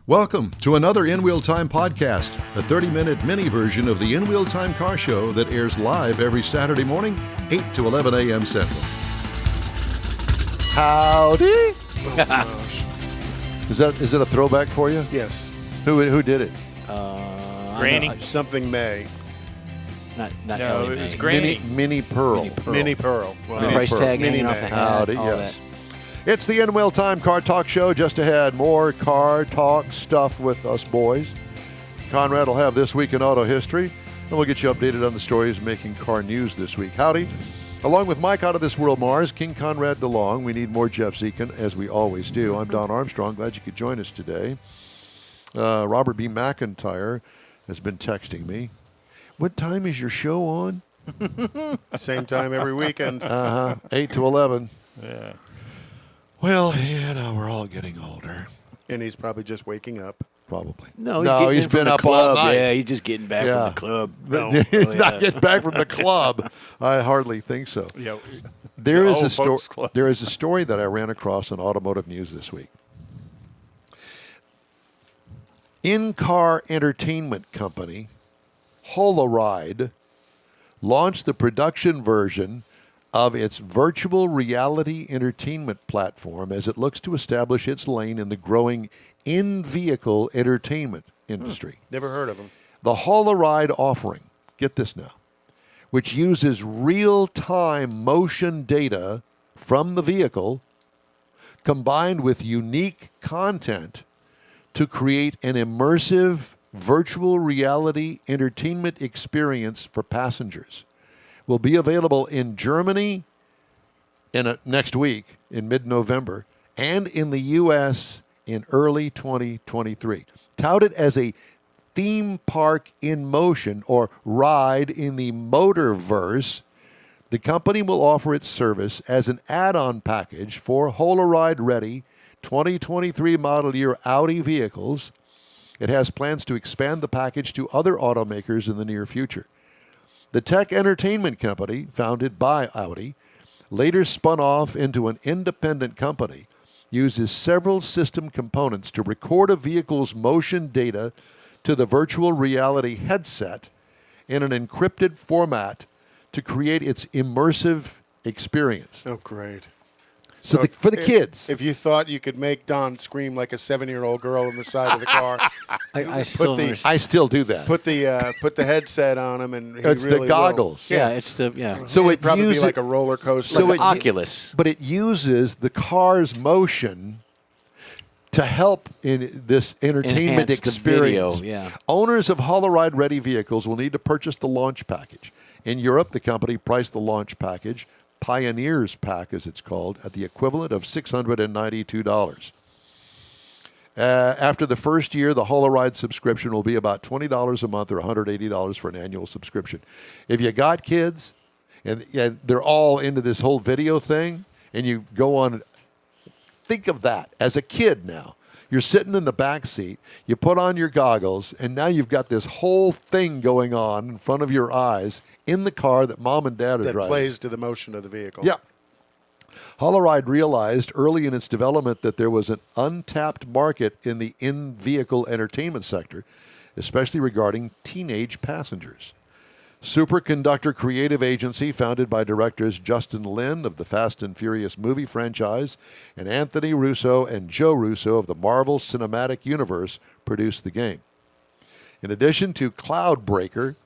Welcome to another In Wheel Time podcast, a 30-minute mini version of the In Wheel Time car show that airs live every Saturday morning, 8 to 11 a.m. Central. Howdy. Oh, gosh. Is it a throwback for you? Yes. Who did it? Granny. Something May. Not No, Ellie it was Mae. Granny. Mini Pearl. Mini Pearl. Well, Mini Price Pearl. tag Mini hanging off Mae. the hat. Howdy, all yes. that. It's the In Wheel Time Car Talk Show. Just ahead, more car talk stuff with us boys. Conrad will have This Week in Auto History, and we'll get you updated on the stories making car news this week. Howdy. Along with Mike out of this world, Mars, King Conrad DeLong, we need more Jeff Zekin, as we always do. I'm Don Armstrong. Glad you could join us today. Robert B. McIntyre has been texting me. What time is your show on? Same time every weekend. 8 to 11. Yeah. Well, we're all getting older. And he's probably just waking up. Probably. No, he's been from the up club. all night. Yeah, he's just getting back Yeah. from the club. Not getting back from the club. I hardly think so. Yeah. There is old a story. folks club. There is a story that I ran across on Automotive News this week. In-car entertainment company Holoride launched the production version of its virtual reality entertainment platform as it looks to establish its lane in the growing in-vehicle entertainment industry. Never heard of him. The Holoride offering, get this now, which uses real-time motion data from the vehicle combined with unique content to create an immersive virtual reality entertainment experience for passengers. Will be available in Germany next week in mid-November and in the U.S. in early 2023. Touted as a theme park in motion or ride in the Motorverse, the company will offer its service as an add-on package for Holoride-ready 2023 model year Audi vehicles. It has plans to expand the package to other automakers in the near future. The tech entertainment company, founded by Audi, later spun off into an independent company, uses several system components to record a vehicle's motion data to the virtual reality headset in an encrypted format to create its immersive experience. Oh, great. So for the kids. If you thought you could make Don scream like a 7-year-old girl on the side of the car, I still the- understand. I still do that. put the headset on him, and he It's the really goggles. will. Yeah, it's the So It'd it probably be uses like a roller coaster. So like it- the Oculus. but it uses the car's motion to help in this entertainment Enhance the experience. video, yeah. Owners of Holoride-ready vehicles will need to purchase the launch package. In Europe, the company priced the launch package, Pioneers Pack as it's called, at the equivalent of $692. After the first year, the Holoride subscription will be about $20 a month or $180 for an annual subscription. If you got kids and they're all into this whole video thing, and you go on, think of that as a kid now. You're sitting in the back seat, you put on your goggles, and now you've got this whole thing going on in front of your eyes in the car that mom and dad are that driving. plays to the motion of the vehicle. Yeah. Holoride realized early in its development that there was an untapped market in the in-vehicle entertainment sector, especially regarding teenage passengers. Superconductor Creative Agency, founded by directors Justin Lin of the Fast and Furious movie franchise and Anthony Russo and Joe Russo of the Marvel Cinematic Universe, produced the game. In addition to Cloudbreaker,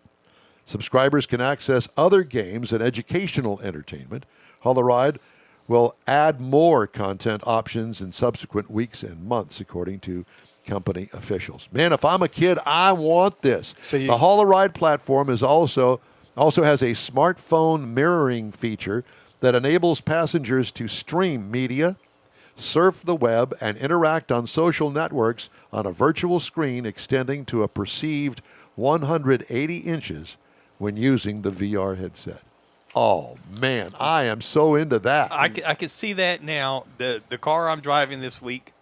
subscribers can access other games and educational entertainment. Holoride will add more content options in subsequent weeks and months, according to company officials. Man, if I'm a kid, I want this. The Holoride platform is also has a smartphone mirroring feature that enables passengers to stream media, surf the web, and interact on social networks on a virtual screen extending to a perceived 180 inches when using the VR headset. Oh, man, I am so into that. I can see that now. The car I'm driving this week,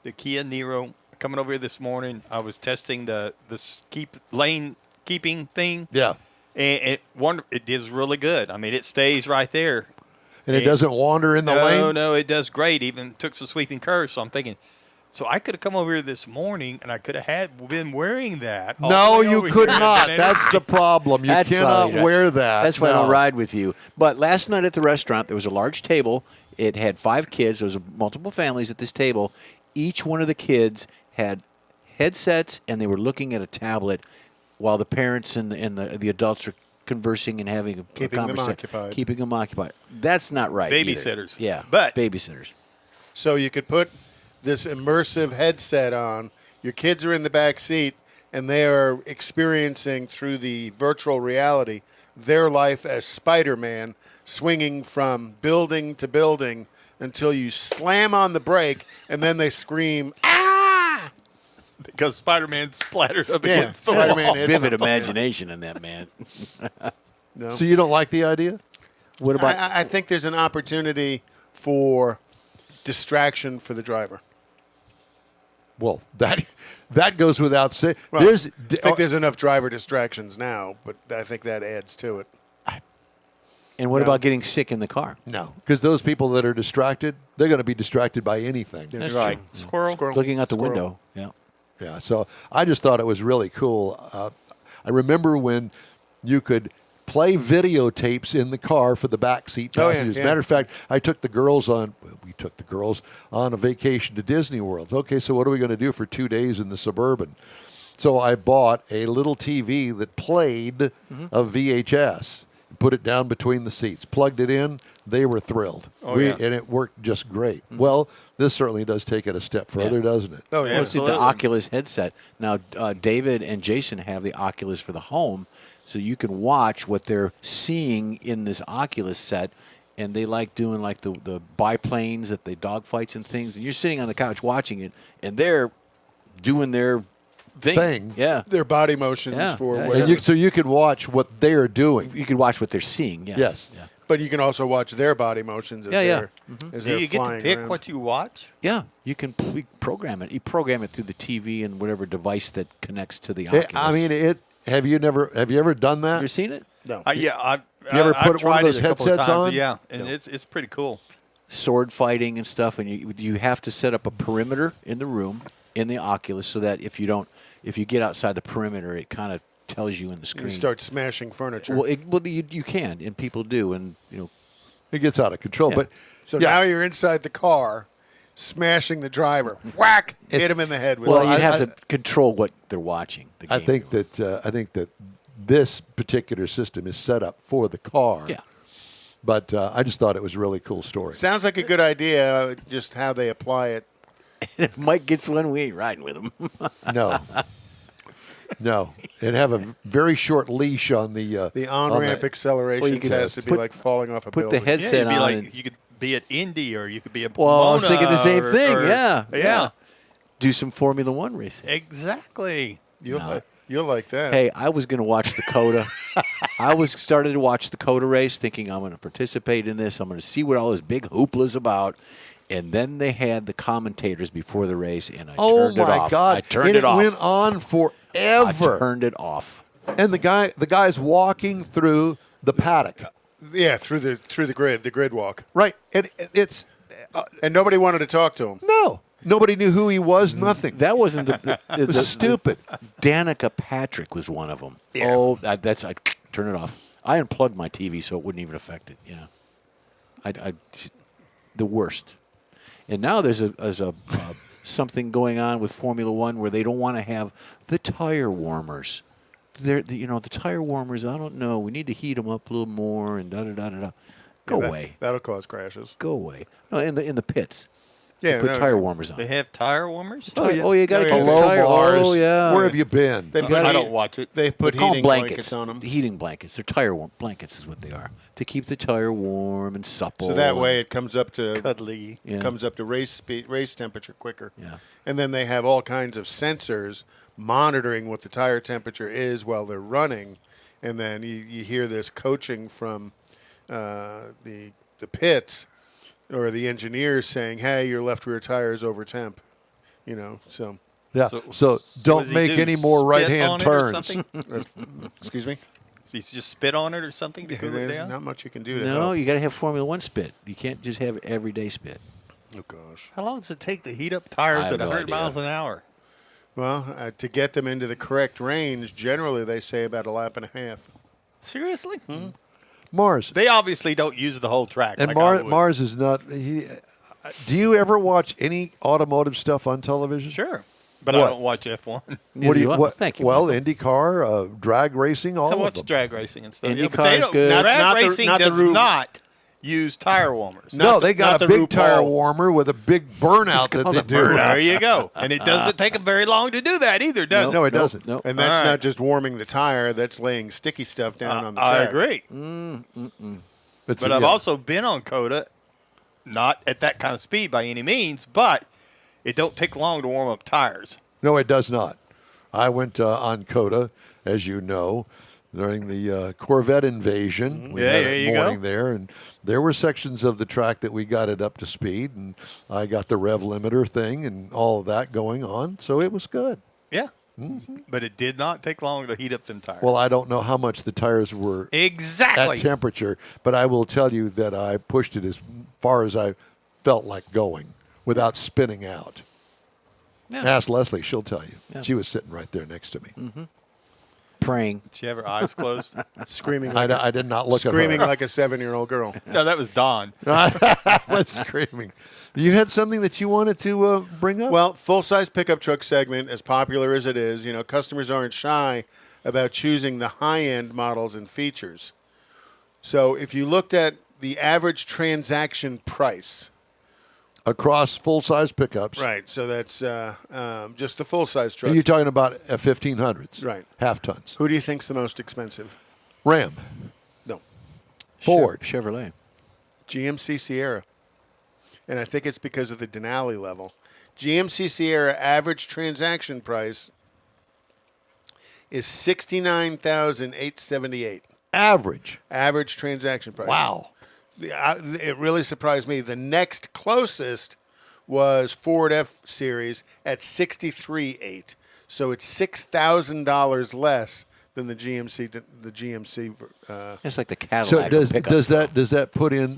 the Kia Niro, coming over here this morning, I was testing the lane keeping thing. Yeah. And it is really good. I mean, it stays right there. And it doesn't wander in the lane? No, it does great. Even took some sweeping curves. So I'm thinking, So I could have come over here this morning, and I could have been wearing that. all No, the way you over could here. not. That's the problem. You That's cannot why- wear that. That's why I No. don't ride with you. But last night at the restaurant, there was a large table. It had 5 kids. There was multiple families at this table. Each one of the kids had headsets, and they were looking at a tablet while the parents and the adults are conversing and having a Keeping them conversation. occupied. Keeping them occupied. That's not right. either. Babysitters. Yeah, But- babysitters. So you could put this immersive headset on. Your kids are in the back seat, and they are experiencing through the virtual reality their life as Spider-Man, swinging from building to building until you slam on the brake, and then they scream, "Ah!" Because Spider-Man splattered up Yeah, against the Spider-Man wall. hits Vivid something. imagination in that man. No. So you don't like the idea? What about? I think there's an opportunity for distraction for the driver. Well, that goes without saying. Well, There's I think there's enough driver distractions now, but I think that adds to it. and what about getting sick in the car? no, because those people that are distracted, they're going to be distracted by anything. That's Right. true. Squirrel. Looking out the Squirrel. window. Yeah. Yeah, so I just thought it was really cool. I remember when you could play videotapes in the car for the backseat Oh, yeah, passengers. yeah. Matter of fact, we took the girls on a vacation to Disney World. Okay, so what are we going to do for 2 days in the Suburban? So I bought a little TV that played a VHS, put it down between the seats, plugged it in. They were thrilled. Yeah. And it worked just great. Well, this certainly does take it a step further, doesn't it? Oh, yeah. Well, see, the Absolutely. Oculus headset. Now, David and Jason have the Oculus for the home, so you can watch what they're seeing in this Oculus set, and they like doing like the biplanes at the dogfights and things, and you're sitting on the couch watching it, and they're doing their thing. Yeah. Their body motions Yeah, for yeah, whatever. And so you can watch what they're doing. You can watch what they're seeing. Yes. Yes. Yeah. But you can also watch their body motions as Yeah, yeah. they're, as Do they're you get to flying pick around. what you watch? Yeah, you can program it. You program it through the TV and whatever device that connects to the It- Oculus. I mean, Have you ever done that? Have you seen it? No. Yeah, I've ever I've put one of tried those it a couple of headsets times, on? Yeah, and it's pretty cool. Sword fighting and stuff, and you have to set up a perimeter in the room in the Oculus so that if you get outside the perimeter, it kind of tells you in the screen. You start smashing furniture. Well, you can, and people do, and It gets out of control. Yeah. But So yeah, now you're inside the car, smashing the driver. Whack! Hit him in the head with well, it. you I- have to control what they're watching. The I game think they're that this particular system is set up for the car. watching. But I just thought it was a really cool story. Sounds like a good idea, just how they apply it. If Mike gets one, we ain't riding with him. No. No. And have a very short leash on the The on-ramp acceleration Well, you could has to be put- like falling off a put the building. head- Yeah, Set you'd be on like and- you could be at Indy or you could be at Well, I was Pomona thinking the same or- thing. or- Yeah. Do some Formula One racing. Exactly. You'll like that. Hey, I was going to watch the Coda. Started to watch the Coda race, thinking I'm going to participate in this. I'm going to see what all this big hoopla's about. And then they had the commentators before the race, and I Oh turned it my off. God! I turned and it off. went on I forever. turned it off. And the guy's walking through the paddock. Yeah, through the grid walk, Right. And it's and nobody wanted to talk to him. no. Nobody knew who he was. Nothing. That wasn't the It was stupid. Danica Patrick was one of them. Yeah. Oh, I turn it off. I unplugged my TV so it wouldn't even affect it. Yeah, the worst. And now there's a something going on with Formula One where they don't want to have the tire warmers. The tire warmers. I don't know. We need to heat them up a little more and da da da da da. Go away. That'll cause crashes. Go away. No, in the pits. Yeah, Put no, tire warmers on. They have tire warmers? Oh, yeah. Oh, you got to Oh, keep yeah. the Hello, tire. bars. Oh, yeah. Where have you been? They put I heat- don't watch it. They put They call heating them blankets on them, Heating blankets. They're tire blankets is what they are. To keep the tire warm and supple. so that way it comes up to Cuddly. Yeah. race speed, race temperature quicker. Yeah. And then they have all kinds of sensors monitoring what the tire temperature is while they're running, and then you hear this coaching from the pits or the engineers saying, "Hey, your left rear tire is over temp." So Yeah. So- So what don't does he make do? any more Spit right-hand on it or turns. something? excuse me. So you just spit on it or something to cool it There's down? not much you can do to No, help. you got to have Formula One spit. You can't just have everyday spit. Oh, gosh. How long does it take to heat up tires I have at no 100 idea. miles an hour? Well, to get them into the correct range, generally they say about a lap and a half. Seriously? Mars. They obviously don't use the whole track. And like I would. Mars is not. Do you ever watch any automotive stuff on television? Sure. But What? I don't watch F1. What do you? What? What, Thank you, Well, Michael. IndyCar, drag racing, all I of watch them. drag racing and stuff. IndyCar but they is don't, good. Drag Not the- racing not the does Ru- not use tire warmers. No, they not got a the big tire RuPaul. warmer with a big burnout that they do. There you go. And it doesn't take them very long to do that either, does No, it? it doesn't. Nope. And that's All right. not just warming the tire, that's laying sticky stuff down on the track. I agree. It's But a- I've yeah. also been on COTA, not at that kind of speed by any means, but it don't take long to warm up tires. No, it does not. I went on COTA, as you know, during the Corvette invasion. We Yeah, had there a you go. morning there, and there were sections of the track that we got it up to speed, and I got the rev limiter thing and all of that going on, so it was good. Yeah. But it did not take long to heat up them tires. Well, I don't know how much the tires were exactly. at temperature, but I will tell you that I pushed it as far as I felt like going without spinning out. Ask Leslie; she'll tell you. She was sitting right there next to me. Praying. Did she have her eyes closed? Screaming I, like, I did not look screaming at her. like a 7-year-old girl. No, that was Dawn. I was screaming. You had something that you wanted to bring up? Well, full-size pickup truck segment, as popular as it is, customers aren't shy about choosing the high-end models and features. So if you looked at the average transaction price, across full-size pickups. right, so that's just the full-size truck. You're talking about 1500s. Right. Half tons. Who do you think's the most expensive? Ram. No. Ford. Chevrolet. GMC Sierra. And I think it's because of the Denali level. GMC Sierra average transaction price is $69,878. Average. Average transaction price. Wow. It really surprised me. The next closest was Ford F-Series at $63,800. So it's $6,000 less than the GMC. It's like the So Cadillac. does pickup.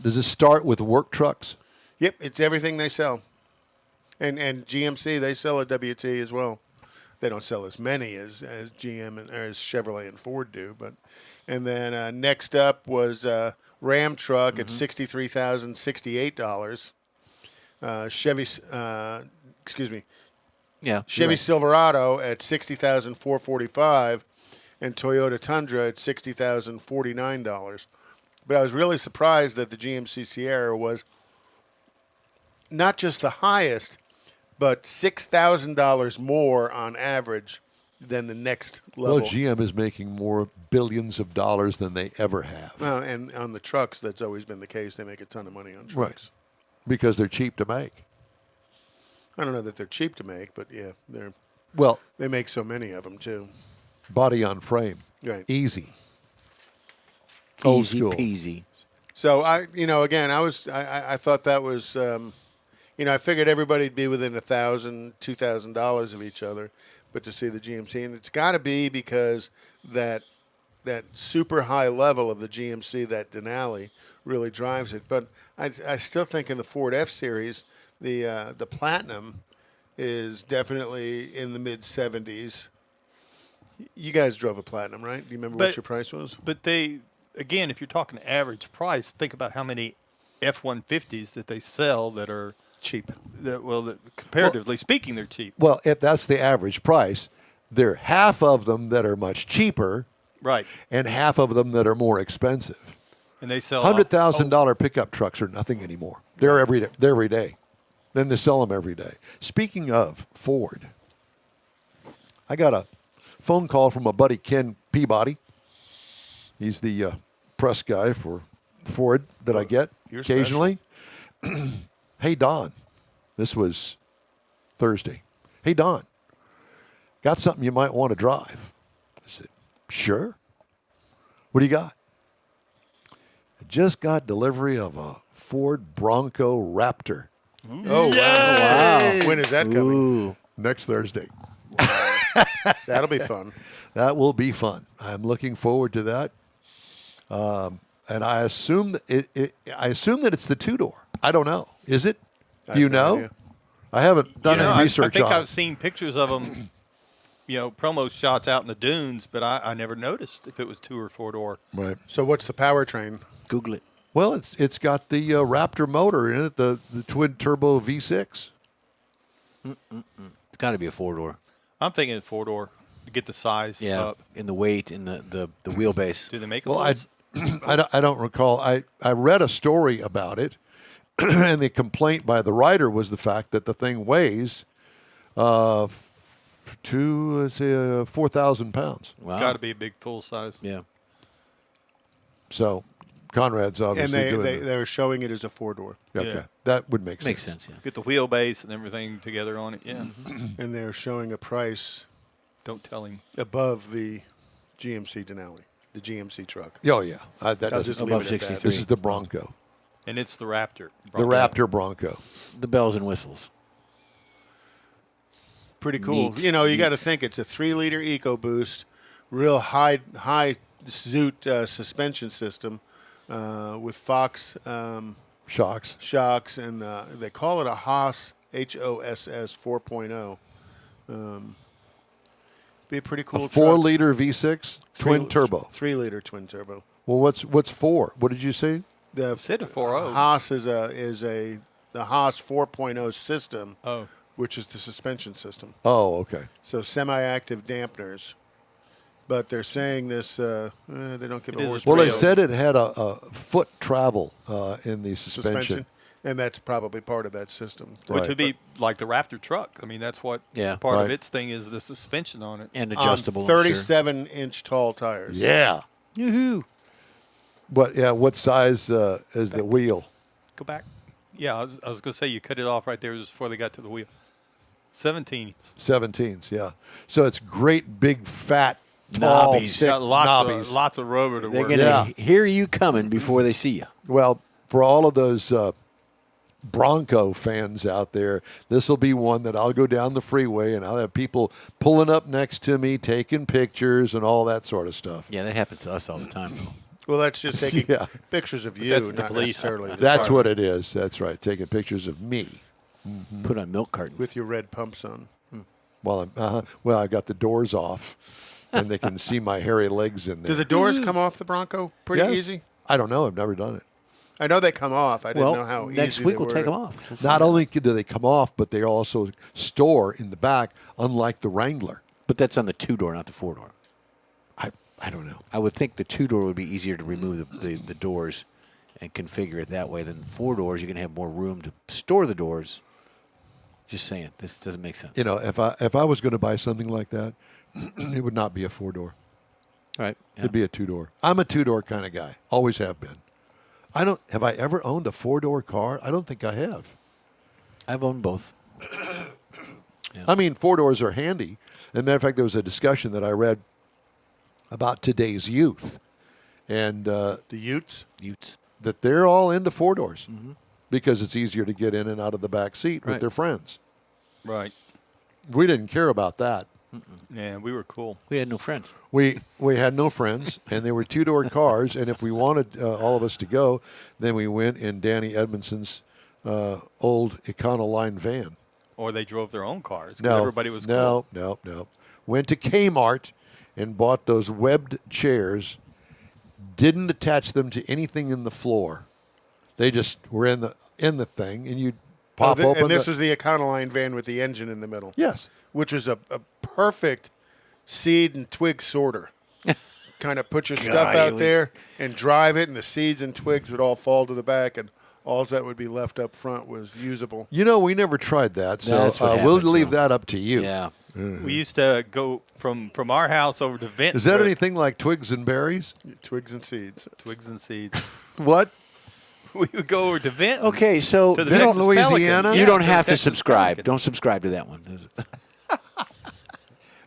does it start with work trucks? Yep, it's everything they sell. And GMC, they sell a WT as well. They don't sell as many as GM and or as Chevrolet and Ford do. And then next up was Ram truck at $63,068. Chevy, Yeah. Chevy right. Silverado at $60,445, and Toyota Tundra at $60,049. But I was really surprised that the GMC Sierra was not just the highest, but $6,000 more on average than the next level. Well, GM is making more billions of dollars than they ever have. Well, and on the trucks, that's always been the case. They make a ton of money on trucks. Because they're cheap to make. I don't know that they're cheap to make, but yeah, Well, they make so many of them too. body on frame. Right. Easy. Old Easy school. peasy. So I thought that was, I figured everybody'd be within $1,000, $2,000 of each other, but to see the GMC, and it's got to be because that super high level of the GMC, that Denali, really drives it. But I still think in the Ford F-Series, the Platinum is definitely in the mid-70s. You guys drove a Platinum, right? Do you remember what your price was? But again, if you're talking average price, think about how many F-150s that they sell that are Cheap. Comparatively speaking, they're cheap. Well, if that's the average price, there are half of them that are much cheaper Right. and half of them that are more expensive. And they sell $100,000 pickup trucks are nothing anymore. They're every day. Then they sell them every day. Speaking of Ford, I got a phone call from a buddy, Ken Peabody. He's the press guy for Ford that I get You're occasionally. Hey, Don, this was Thursday. Hey, Don, got something you might want to drive. I said, sure. What do you got? I just got delivery of a Ford Bronco Raptor. Oh, wow. When is that coming? Ooh. Next Thursday. That'll be fun. That will be fun. I'm looking forward to that. And I assume that I assume that it's the two-door. I don't know. Is it? I You have no know? idea. I haven't done any I research think on I've it. seen pictures of them, promo shots out in the dunes, but I never noticed if it was 2 or 4 door. Right. So what's the powertrain? Google it. Well, it's got the Raptor motor in it, the twin turbo V6. It's got to be a 4-door. I'm thinking 4 door to get the size Yeah, up. in the weight and the wheelbase. Do they make Well, those? I don't recall. I read a story about it, and the complaint by the writer was the fact that the thing weighs 4,000 pounds. Wow. Got to be a big full size. Yeah. So Conrad's And obviously doing it. they're showing it as a 4-door. Okay, Yeah. that would make sense. Makes sense, yeah. Get the wheelbase and everything together on it. Yeah. And they're showing a price Don't tell him. above the GMC Denali, the GMC truck. Oh yeah, that I'll doesn't. just Above leave it at that. 63. This is the Bronco, And it's the Raptor. the Raptor Bronco. The bells and whistles. Pretty cool. Neat. You got to think it's a 3-liter EcoBoost, real high zoot suspension system with Fox Shocks. shocks, and they call it a Haas HOSS 4.0. Be a pretty cool A truck. 4-liter V6 twin turbo. 3-liter twin turbo. Well, what's 4? What did you say? The Said a 4.0. Haas is the Haas 4.0 system, Oh. which is the suspension system. Oh, okay. So semi-active dampeners. But they're saying this, they don't give It a is a horse. Well, they 3.0. said it had a foot travel in the suspension. And that's probably part of that system. Right. Which would be like the Raptor truck. I mean, that's what part Right. of its thing is, the suspension on it. And On adjustable. I'm sure. 37-inch tall tires. Yeah. Yoo-hoo. But yeah, what size is the wheel? Go back. Yeah, I was going to say you cut it off right there just before they got to the wheel. 17. 17s. Yeah. So it's great, big, fat, tall, Knobbies. thick Got knobbies. lots of rubber to They're work going to with. hear you coming before they see you. Well, for all of those Bronco fans out there, this will be one that I'll go down the freeway and I'll have people pulling up next to me, taking pictures and all that sort of stuff. Yeah, that happens to us all the time, though. Well, that's just taking Yeah. pictures of you, that's the not police. necessarily the That's car what it is. That's right. Taking pictures of me Put on milk cartons. with your red pumps on. while I got the doors off and they can see my hairy legs in there. Do the doors come off the Bronco pretty Yes. easy? I don't know. I've never done it. I know they come off. I didn't well, know how next easy week they we'll were. take them off. Not only do they come off, but they also store in the back, unlike the Wrangler. But that's on the 2-door, not the 4-door. I don't know. I would think the 2-door would be easier to remove the doors and configure it that way than 4 doors. You're going to have more room to store the doors. Just saying, this doesn't make sense. You know, if I was going to buy something like that, it would not be a 4-door. Right? Yeah. It'd be a 2-door. I'm a 2-door kind of guy. Always have been. Have I ever owned a 4-door car? I don't think I have. I've owned both. I mean, 4-doors are handy. As a matter of fact, there was a discussion that I read about today's youth, and The Utes? Utes. that they're all into 4-doors because it's easier to get in and out of the back seat with Right. their friends. Right. We didn't care about that. Yeah, we were cool. We had no friends. We had no friends, and they were 2-door cars. And if we wanted all of us to go, then we went in Danny Edmondson's old Econoline van. Or they drove their own cars. 'Cause No, everybody was cool. no. Went to Kmart and bought those webbed chairs. Didn't attach them to anything in the floor. They just were in the thing, and you pop open. And this is the Econoline van with the engine in the middle. Yes. Which is a perfect seed and twig sorter. Kind of put your stuff out there and drive it, and the seeds and twigs would all fall to the back, and all that would be left up front was usable. You know, we never tried that, so That's what we'll happened, leave so. that up to you. Yeah. We used to go from our house over to Vent. Is that anything like Twigs and Berries? Twigs and seeds. Twigs and seeds. What? We would go over to Vent. Okay, so To the Vent, Texas Louisiana? Pelican. you Yeah, don't to have the to Texas subscribe. Pelican. Don't subscribe to that one.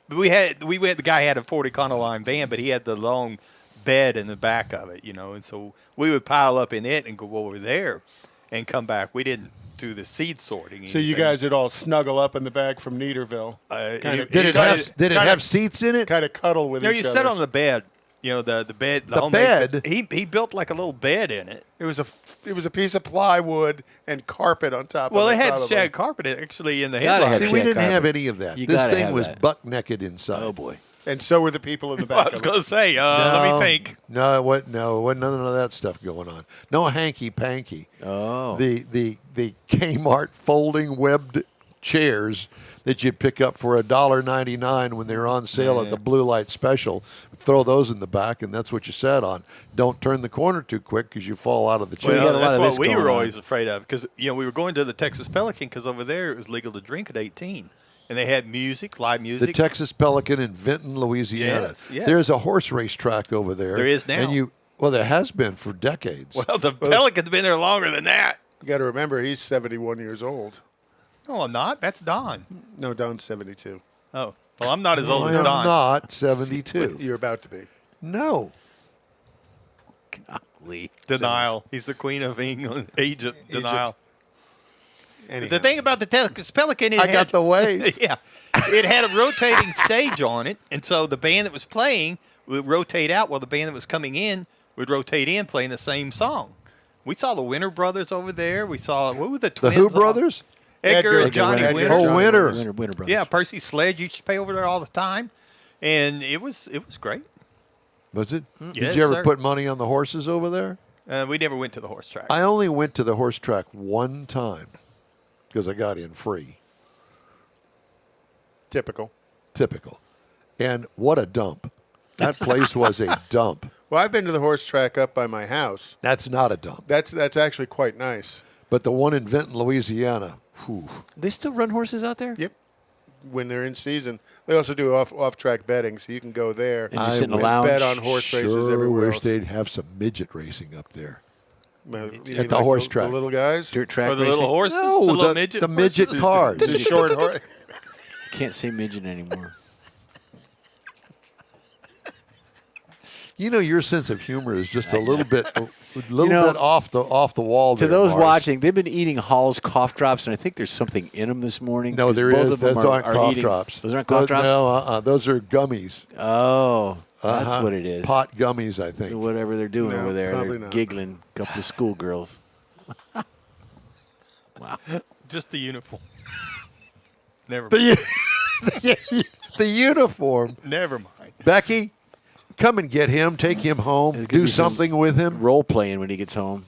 But the guy had a Ford Econoline van, but he had the long bed in the back of it, and so we would pile up in it and go over there and come back. We didn't do the seed sorting. So you guys would all snuggle up in the back from Neaterville. Did it have seats in it? Kind of cuddle with No, each you other. sit on the bed, You know, the bed. The homemade bed? He built like a little bed in it. It was a piece of plywood and carpet on top Well, of it it. had probably. shag carpet actually in the Gotta headlights. have See, we shag didn't have carpet. any of that. You This gotta thing have was that. buck naked inside. Oh boy. And so were the people in the Well, back I was of it. going to say, let me think. No, what? No, what? None of that stuff going on. No hanky panky. Oh. The Kmart folding webbed chairs that you pick up for $1.99 when they're on sale at the blue light special. Throw those in the back, and that's what you sat on. Don't turn the corner too quick because you fall out of the chair. got a lot That's of what this we going were on. always afraid of because we were going to the Texas Pelican because over there it was legal to drink at 18, and they had music, live music. The Texas Pelican in Vinton, Louisiana. Yes. There's a horse race track over there. There is now. And well, there has been for decades. Well, the Pelican's been there longer than that. You got to remember, he's 71 years old. No, I'm not. That's Don. No, Don's 72. Oh, well, I'm not as old I as am Don. not 72. You're about to be. No. Golly. Denial. He's the queen of England. Egypt. Denial. Anyhow. The thing about the Texas Pelican, I got the wave. yeah, it had a rotating stage on it, and so the band that was playing would rotate out while the band that was coming in would rotate in, playing the same song. We saw the Winter Brothers over there. We saw what were the The twins? Who brothers? Edgar and Johnny Edgar. Winter. Oh, Winter. Winter Brothers. Yeah, Percy Sledge used to play over there all the time, and it was great. Was it? Yes, Did you ever sir. put money on the horses over there? We never went to the horse track. I only went to the horse track one time because I got in free. Typical. Typical. And what a dump. That place was a dump. Well, I've been to the horse track up by my house. That's not a dump. That's actually quite nice. But the one in Vinton, Louisiana, whew. They still run horses out there? Yep. When they're in season, they also do off track betting, so you can go there And you sit in the went lounge. bet on horse races sure everywhere wish else. they'd have some midget racing up there. You mean At the horse the track. little guys. Dirt track Or the racing? little horses, No, the little the midget, midget horses? cars. The short horse. Can't say midget anymore. You know, your sense of humor is just a little bit, bit off the wall. To there, those Mars. watching, they've been eating Hall's cough drops, and I think there's something in them this morning. No, 'cause there both is. of them Those aren't are cough eating- drops. Those aren't cough drops? No, those are gummies. Oh, that's what it is. Pot gummies, I think. Whatever they're doing No, over there. probably They're not. giggling. A couple of schoolgirls. Just the uniform. Never mind. The uniform. Never mind. Becky, come and get him. Take him home. There's gonna Do be some something with him. Role playing when he gets home.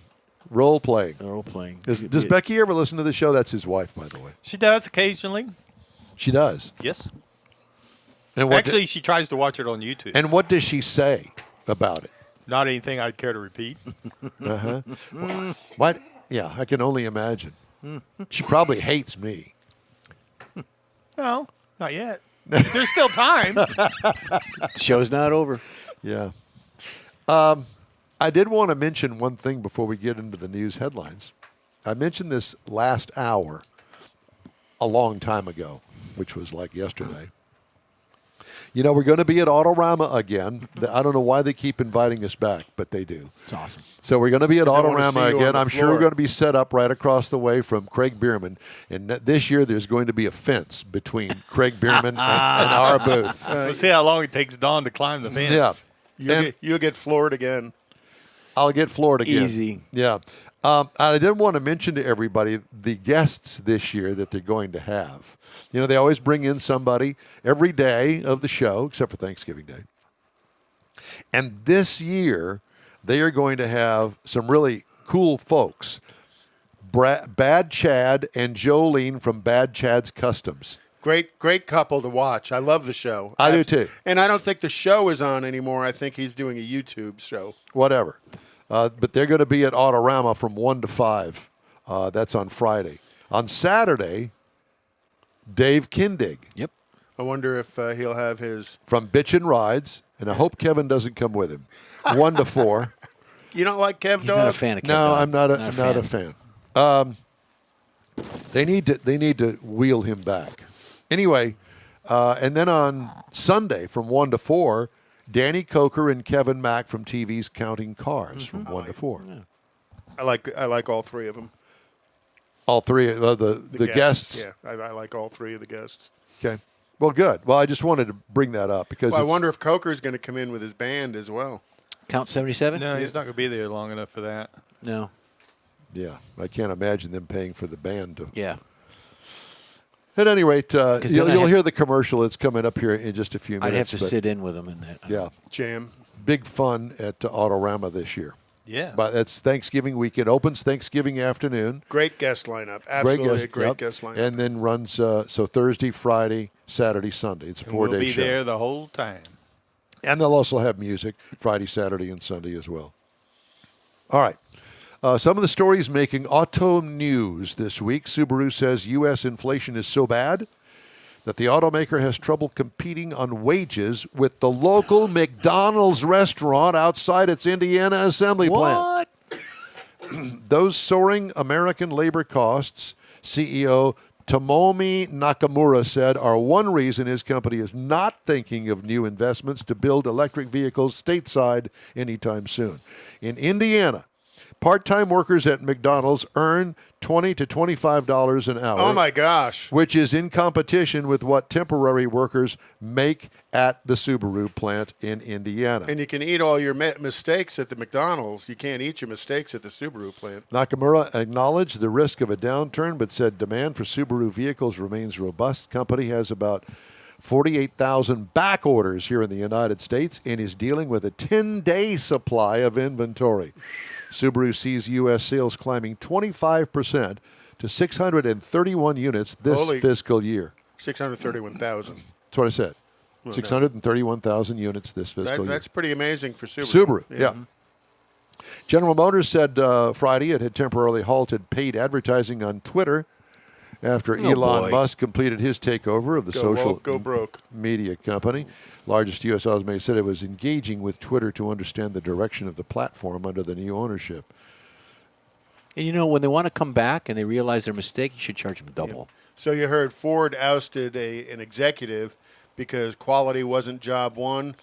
Role playing. Role playing. Does Becky ever listen to the show? That's his wife, by the way. She does occasionally. She does. Yes. And what Actually, she tries to watch it on YouTube. and what does she say about it? Not anything I'd care to repeat. What? Yeah, I can only imagine. She probably hates me. No, not yet. There's still time. The show's not over. Yeah. I did want to mention one thing before we get into the news headlines. I mentioned this last hour a long time ago, which was like yesterday. You know, we're going to be at Autorama again. I don't know why they keep inviting us back, but they do. It's awesome. So we're going to be at They wanna see Autorama you on again. the I'm sure we're floor. going to be set up right across the way from Craig Bierman. And this year there's going to be a fence between Craig Bierman and our booth. We'll see how long it takes Don to climb the fence. Yeah. You'll get floored again. I'll get floored again. Easy. Yeah. I did want to mention to everybody the guests this year that they're going to have. You know, they always bring in somebody every day of the show, except for Thanksgiving Day. And this year, they are going to have some really cool folks. Bad Chad and Jolene from Bad Chad's Customs. Great couple to watch. I love the show. I do too. And I don't think the show is on anymore. I think he's doing a YouTube show. Whatever. But they're going to be at Autorama from 1 to 5. That's on Friday. On Saturday, Dave Kindig Yep. I wonder if he'll have his. from Bitchin' Rides, and I hope Kevin doesn't come with him. 1 to 4. You don't like Kev He's Dog? not a fan of Kev No, Dog. I'm not a fan. They need to wheel him back. Anyway, and then on Sunday from 1 to 4, Danny Coker and Kevin Mack from TV's Counting Cars from 1 to 4. I like all three of them. All three of the guests. Yeah, I like all three of the guests. Okay. Well, good. Well, I just wanted to bring that up because Well, I wonder if Coker's going to come in with his band as well. Count 77? No, he's not going to be there long enough for that. No. Yeah, I can't imagine them paying for the band. Yeah. At any rate, then you'll hear the commercial that's coming up here in just a few minutes. I'd have to but sit in with him in that. Yeah, Jam. big fun at Autorama this year. Yeah. But it's Thanksgiving weekend. Opens Thanksgiving afternoon. Great guest lineup. Absolutely great yep. guest lineup. And then runs so Thursday, Friday, Saturday, Sunday. It's a 4-day We'll be show. there the whole time. And they'll also have music Friday, Saturday, and Sunday as well. All right. Some of the stories making auto news this week. Subaru says U.S. inflation is so bad that the automaker has trouble competing on wages with the local McDonald's restaurant outside its Indiana assembly plant. Those soaring American labor costs, CEO Tomomi Nakamura said, are one reason his company is not thinking of new investments to build electric vehicles stateside anytime soon. In Indiana, part-time workers at McDonald's earn $20 to $25 an hour. Oh, my gosh. Which is in competition with what temporary workers make at the Subaru plant in Indiana. And you can eat all your mistakes at the McDonald's. You can't eat your mistakes at the Subaru plant. Nakamura acknowledged the risk of a downturn, but said demand for Subaru vehicles remains robust. Company has about 48,000 back orders here in the United States and is dealing with a 10-day supply of inventory. Subaru sees U.S. sales climbing 25% to 631 units this fiscal year. 631,000. That's what I said. 631,000 units this fiscal year. That's pretty amazing for Subaru. Yeah. General Motors said Friday it had temporarily halted paid advertising on Twitter after Elon Musk completed his takeover of the social media company. Largest U.S. automaker said it was engaging with Twitter to understand the direction of the platform under the new ownership. And you know, when they want to come back and they realize their mistake, you should charge them double. Yeah. So you heard Ford ousted an executive because quality wasn't job one.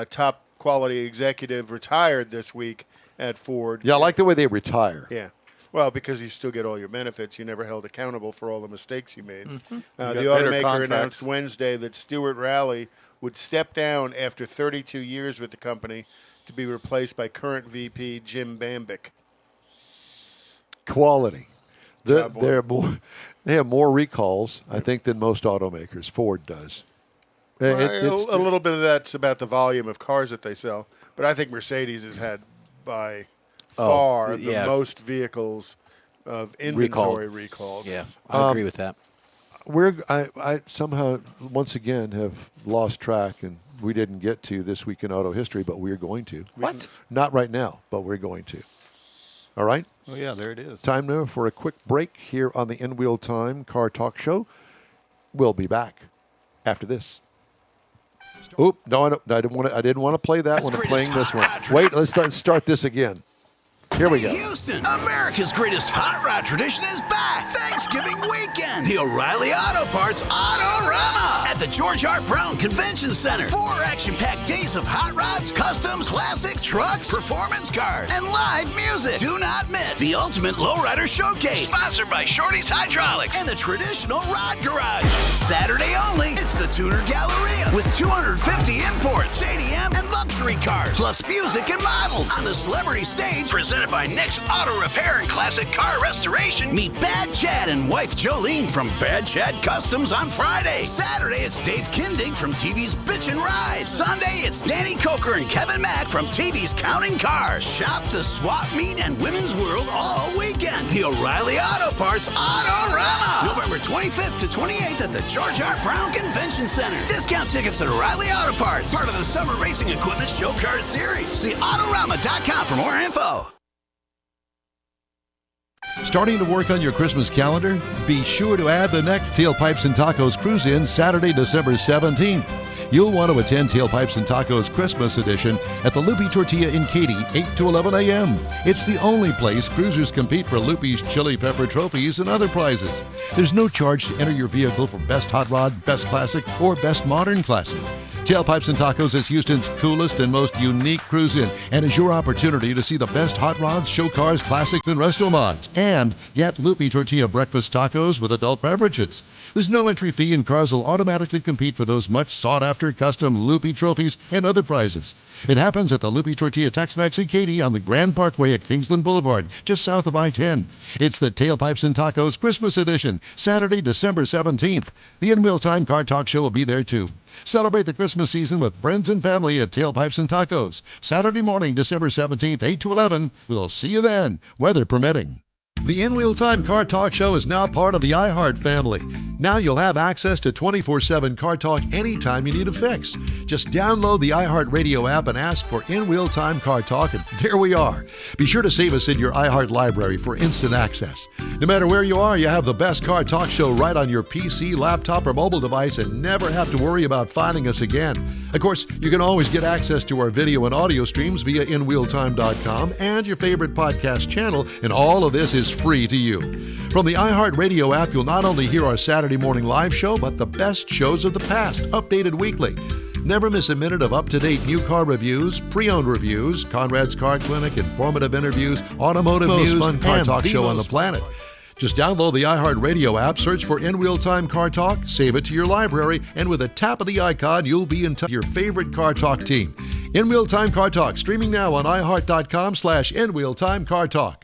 Top quality executive retired this week at Ford. Yeah, I like the way they retire. Yeah. Well, because you still get all your benefits. You never held accountable for all the mistakes you made. Mm-hmm. The automaker announced Wednesday that Stuart Rowley would step down after 32 years with the company to be replaced by current VP Jim Bambick. Quality. They have more recalls, I think, than most automakers. Ford does. A little bit of that's about the volume of cars that they sell. But I think Mercedes has had by far the most vehicles of inventory recalled. Yeah, I agree with that. I somehow, once again, have lost track, and we didn't get to this week in auto history, but we're going to. What? Not right now, but we're going to. All right? Oh, yeah, there it is. Time now for a quick break here on the In Wheel Time Car Talk Show. We'll be back after this. Oop, no, I didn't want to play that one. I'm playing this one. Wait, let's start this again. Here we go. Houston, America's greatest hot rod tradition is back. Thanksgiving weekend. The O'Reilly Auto Parts Autorama at the George Hart Brown Convention Center. 4 action-packed days of hot rods, customs, classics, trucks, performance cars, and live music. Do not miss the Ultimate Lowrider Showcase, sponsored by Shorty's Hydraulics, and the Traditional Rod Garage. Saturday only, it's the Tuner Galleria with 250 imports, JDM, and luxury cars, plus music and models. On the celebrity stage, presented by Nick's Auto Repair and Classic Car Restoration, meet Bad Chad and wife Jolene from Bad Chad Customs on Friday. Saturday, it's Dave Kindig from TV's Bitchin' Rise. Sunday, it's Danny Coker and Kevin Mack from TV's Counting Cars. Shop the swap meet and women's world all weekend. The O'Reilly Auto Parts Autorama. November 25th to 28th at the George Hart Brown Convention Center. Discount tickets at O'Reilly Auto Parts. Part of the Summer Racing Equipment Show Car Series. See Autorama.com for more info. Starting to work on your Christmas calendar? Be sure to add the next Tailpipes and Tacos Cruise In Saturday, December 17th. You'll want to attend Tailpipes and Tacos Christmas Edition at the Loopy Tortilla in Katy, 8 to 11 a.m. It's the only place cruisers compete for Loopy's Chili Pepper trophies and other prizes. There's no charge to enter your vehicle for Best Hot Rod, Best Classic, or Best Modern Classic. Tailpipes and Tacos is Houston's coolest and most unique cruise-in and is your opportunity to see the best hot rods, show cars, classics, and resto mods. And get Loopy Tortilla breakfast tacos with adult beverages. There's no entry fee and cars will automatically compete for those much sought-after custom Loopy trophies and other prizes. It happens at the Loopy Tortilla Tex-Mex in Katy on the Grand Parkway at Kingsland Boulevard, just south of I-10. It's the Tailpipes and Tacos Christmas Edition, Saturday, December 17th. The In Wheel Time Car Talk Show will be there too. Celebrate the Christmas season with friends and family at Tailpipes and Tacos. Saturday morning, December 17th, 8 to 11. We'll see you then, weather permitting. The In Wheel Time Car Talk Show is now part of the iHeart family. Now you'll have access to 24/7 Car Talk anytime you need a fix. Just download the iHeart Radio app and ask for In Wheel Time Car Talk, and there we are. Be sure to save us in your iHeart library for instant access. No matter where you are, you have the best Car Talk Show right on your PC, laptop, or mobile device and never have to worry about finding us again. Of course, you can always get access to our video and audio streams via InWheelTime.com and your favorite podcast channel, and all of this is free to you. From the iHeart Radio app, you'll not only hear our Saturday morning live show, but the best shows of the past, updated weekly. Never miss a minute of up-to-date new car reviews, pre-owned reviews, Conrad's Car Clinic, informative interviews, automotive news, fun car talk show on the planet. Just download the iHeart Radio app, search for In Wheel Time Car Talk, save it to your library, and with a tap of the icon, you'll be in touch with your favorite Car Talk team. In Wheel Time Car Talk, streaming now on iHeart.com/InWheelTimeCarTalk.